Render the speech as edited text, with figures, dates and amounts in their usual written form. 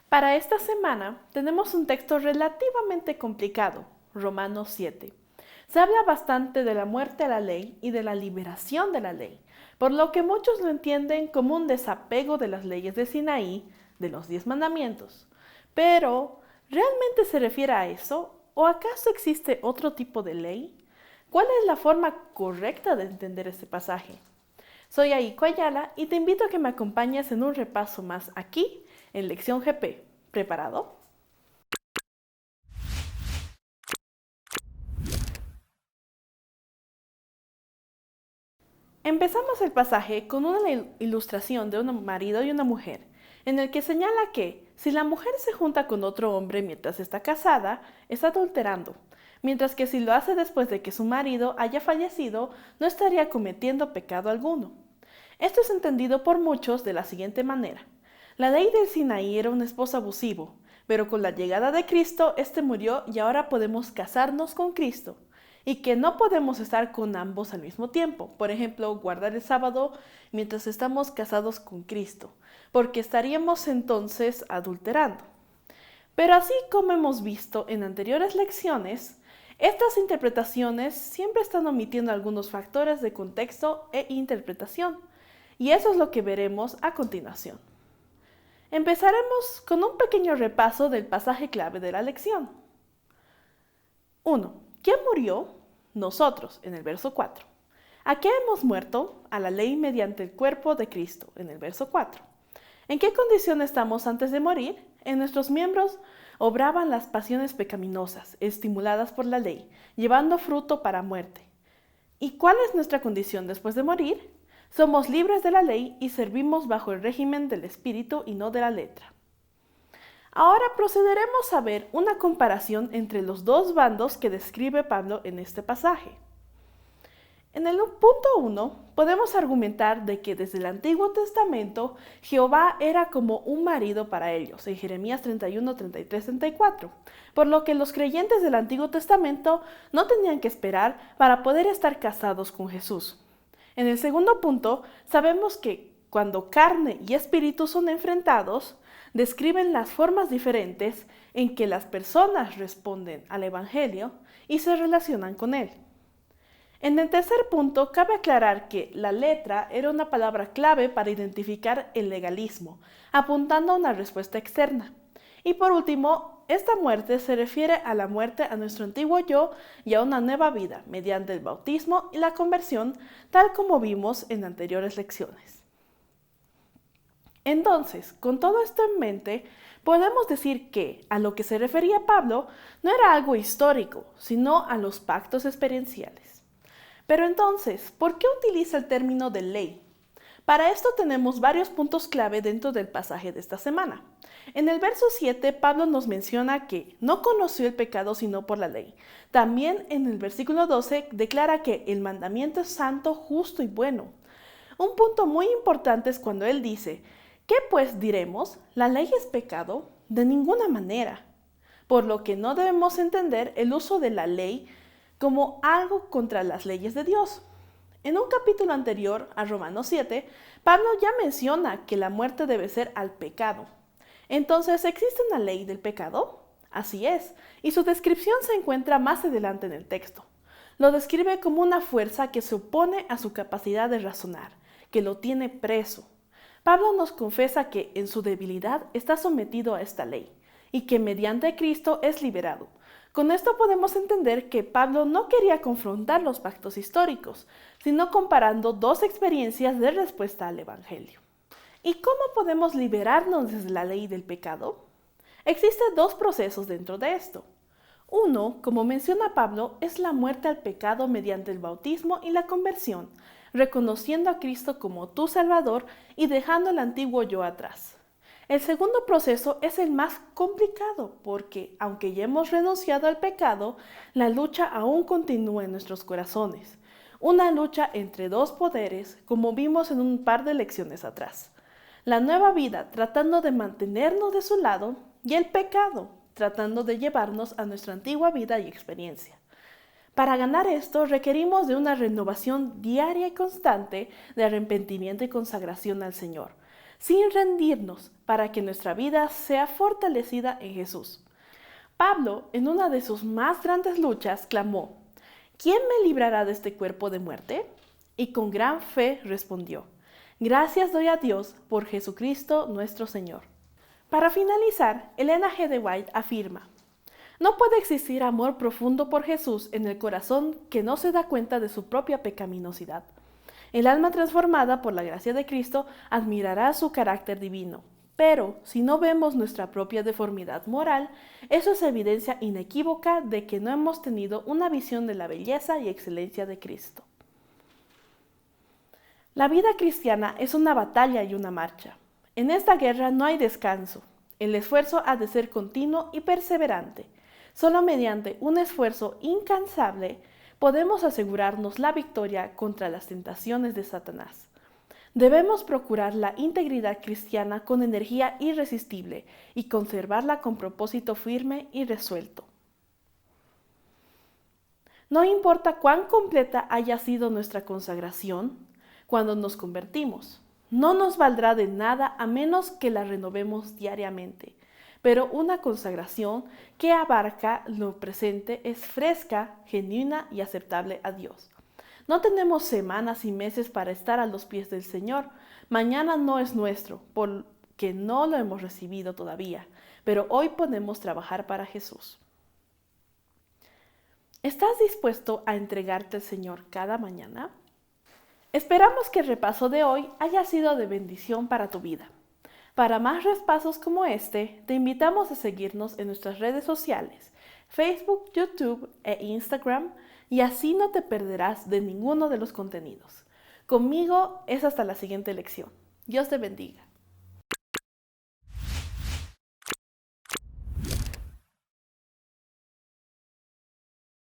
Para esta semana tenemos un texto relativamente complicado, Romanos 7. Se habla bastante de la muerte a la ley y de la liberación de la ley, por lo que muchos lo entienden como un desapego de las leyes de Sinaí, de los 10 mandamientos. Pero, ¿realmente se refiere a eso? ¿O acaso existe otro tipo de ley? ¿Cuál es la forma correcta de entender este pasaje? Soy Aiko Ayala y te invito a que me acompañes en un repaso más aquí en Lección GP. ¿Preparado? Empezamos el pasaje con una ilustración de un marido y una mujer, en el que señala que si la mujer se junta con otro hombre mientras está casada, está adulterando, mientras que si lo hace después de que su marido haya fallecido, no estaría cometiendo pecado alguno. Esto es entendido por muchos de la siguiente manera. La ley del Sinaí era un esposo abusivo, pero con la llegada de Cristo, este murió y ahora podemos casarnos con Cristo. Y que no podemos estar con ambos al mismo tiempo. Por ejemplo, guardar el sábado mientras estamos casados con Cristo, porque estaríamos entonces adulterando. Pero así como hemos visto en anteriores lecciones, estas interpretaciones siempre están omitiendo algunos factores de contexto e interpretación, y eso es lo que veremos a continuación. Empezaremos con un pequeño repaso del pasaje clave de la lección. 1. ¿Quién murió? Nosotros, en el verso 4. ¿A qué hemos muerto? A la ley mediante el cuerpo de Cristo, en el verso 4. ¿En qué condición estamos antes de morir? En nuestros miembros obraban las pasiones pecaminosas, estimuladas por la ley, llevando fruto para muerte. ¿Y cuál es nuestra condición después de morir? Somos libres de la ley y servimos bajo el régimen del Espíritu y no de la letra. Ahora procederemos a ver una comparación entre los dos bandos que describe Pablo en este pasaje. En el punto 1 podemos argumentar de que desde el Antiguo Testamento Jehová era como un marido para ellos, en Jeremías 31, 33, 34, por lo que los creyentes del Antiguo Testamento no tenían que esperar para poder estar casados con Jesús. En el segundo punto, sabemos que cuando carne y espíritu son enfrentados, describen las formas diferentes en que las personas responden al Evangelio y se relacionan con él. En el tercer punto, cabe aclarar que la letra era una palabra clave para identificar el legalismo, apuntando a una respuesta externa. Y por último, esta muerte se refiere a la muerte a nuestro antiguo yo y a una nueva vida mediante el bautismo y la conversión, tal como vimos en anteriores lecciones. Entonces, con todo esto en mente, podemos decir que a lo que se refería Pablo no era algo histórico, sino a los pactos experienciales. Pero entonces, ¿por qué utiliza el término de ley? Para esto tenemos varios puntos clave dentro del pasaje de esta semana. En el verso 7, Pablo nos menciona que no conoció el pecado sino por la ley. También en el versículo 12 declara que el mandamiento es santo, justo y bueno. Un punto muy importante es cuando él dice, ¿qué pues diremos? ¿La ley es pecado? De ninguna manera. Por lo que no debemos entender el uso de la ley como algo contra las leyes de Dios. En un capítulo anterior, a Romanos 7, Pablo ya menciona que la muerte debe ser al pecado. Entonces, ¿existe una ley del pecado? Así es, y su descripción se encuentra más adelante en el texto. Lo describe como una fuerza que se opone a su capacidad de razonar, que lo tiene preso. Pablo nos confiesa que en su debilidad está sometido a esta ley y que mediante Cristo es liberado. Con esto podemos entender que Pablo no quería confrontar los pactos históricos, sino comparando dos experiencias de respuesta al Evangelio. ¿Y cómo podemos liberarnos desde la ley del pecado? Existen dos procesos dentro de esto. Uno, como menciona Pablo, es la muerte al pecado mediante el bautismo y la conversión, reconociendo a Cristo como tu Salvador y dejando el antiguo yo atrás. El segundo proceso es el más complicado porque, aunque ya hemos renunciado al pecado, la lucha aún continúa en nuestros corazones. Una lucha entre dos poderes, como vimos en un par de lecciones atrás. La nueva vida tratando de mantenernos de su lado y el pecado tratando de llevarnos a nuestra antigua vida y experiencia. Para ganar esto requerimos de una renovación diaria y constante de arrepentimiento y consagración al Señor. sin rendirnos, para que nuestra vida sea fortalecida en Jesús. Pablo, en una de sus más grandes luchas, clamó: ¿Quién me librará de este cuerpo de muerte? Y con gran fe respondió: Gracias doy a Dios por Jesucristo nuestro Señor. Para finalizar, Elena G. de White afirma: no puede existir amor profundo por Jesús en el corazón que no se da cuenta de su propia pecaminosidad. El alma transformada por la gracia de Cristo admirará su carácter divino. Pero si no vemos nuestra propia deformidad moral, eso es evidencia inequívoca de que no hemos tenido una visión de la belleza y excelencia de Cristo. La vida cristiana es una batalla y una marcha. En esta guerra no hay descanso. El esfuerzo ha de ser continuo y perseverante. Solo mediante un esfuerzo incansable podemos asegurarnos la victoria contra las tentaciones de Satanás. Debemos procurar la integridad cristiana con energía irresistible y conservarla con propósito firme y resuelto. No importa cuán completa haya sido nuestra consagración, cuando nos convertimos, no nos valdrá de nada a menos que la renovemos diariamente. Pero una consagración que abarca lo presente es fresca, genuina y aceptable a Dios. No tenemos semanas y meses para estar a los pies del Señor. Mañana no es nuestro, porque no lo hemos recibido todavía, pero hoy podemos trabajar para Jesús. ¿Estás dispuesto a entregarte al Señor cada mañana? Esperamos que el repaso de hoy haya sido de bendición para tu vida. Para más repasos como este, te invitamos a seguirnos en nuestras redes sociales, Facebook, YouTube e Instagram, y así no te perderás de ninguno de los contenidos. Conmigo es hasta la siguiente lección. Dios te bendiga.